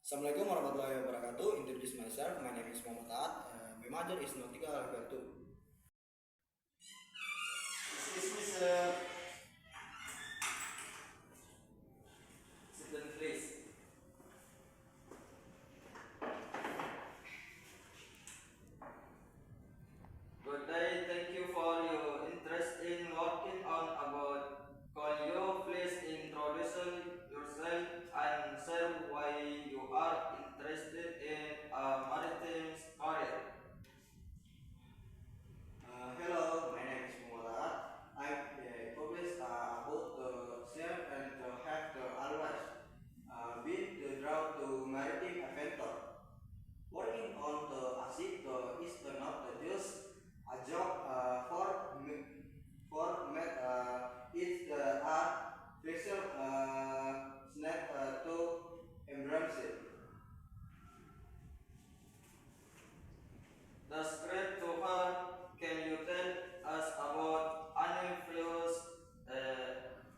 Assalamualaikum warahmatullahi wabarakatuh. Introduce myself. My name is Muhammad Taat. My major is nautical level 2. This is sit down please. Good day. Thank you for your interest in working on about. Can you please introduce yourself and share why you are interested in a maritime career? Hello, my name is Muhammad. I publish about the share and have the always been the draw to maritime adventure. Working on the ship is not just a job for me. It's a special snap to embrace it. That's great to hear. Can you tell us about any previous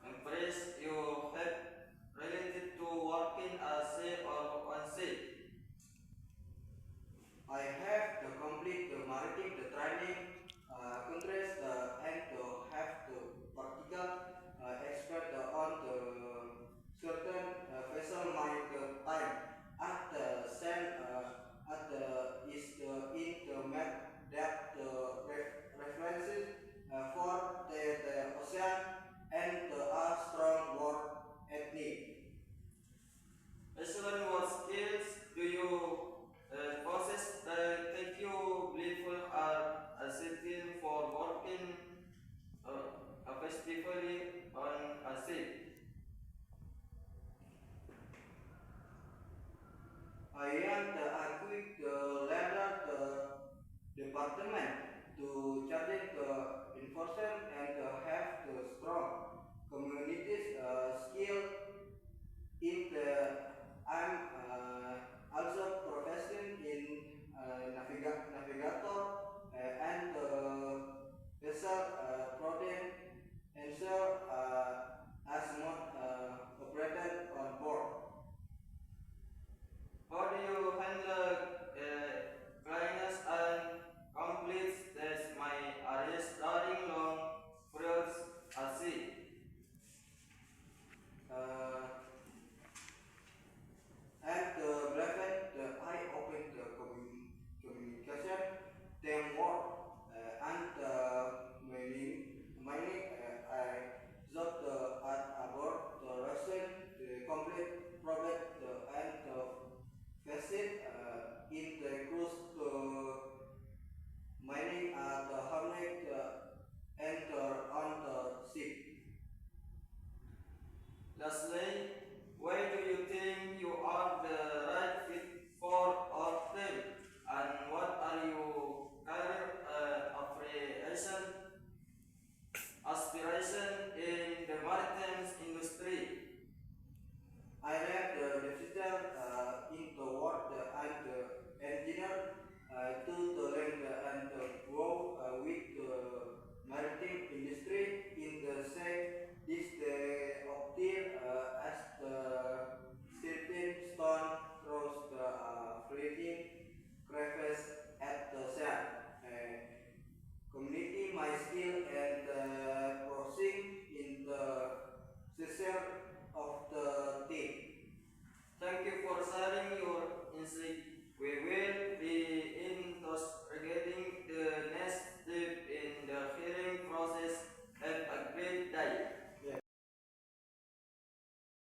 impress you have related to working as sea or on sea? I have to complete the maritime training countries and to have the practical expert on the certain vessel my time at the sand at the is the in the map that the references for the ocean and the strong word ethnic. Excellent. What skills do you possess that make you beautiful are accepted for working effectively on a ship? I am the equipped leader the department to charge the enforcement and have the strong communities skill in the I'm also professional in navigator and vessel protein ensure as not operated on board. How do you handle clients and conflicts that might arise during long periods at sea? And the brevet, I open the communication, teamwork, and many I job at aboard the vessel, the complete project and facet in the cruise to mining at the harness enter on the ship. Lastly, why do you think you are the right fit for our team? And what are your career aspiration in the maritime industry? I read the digital into work and engineer to the learn and grow with the maritime industry in the same this the optil as the certain stone cross the floating crevice at the sand. Community my skill and crossing in the center of the team. Thank you for sharing your insight. We will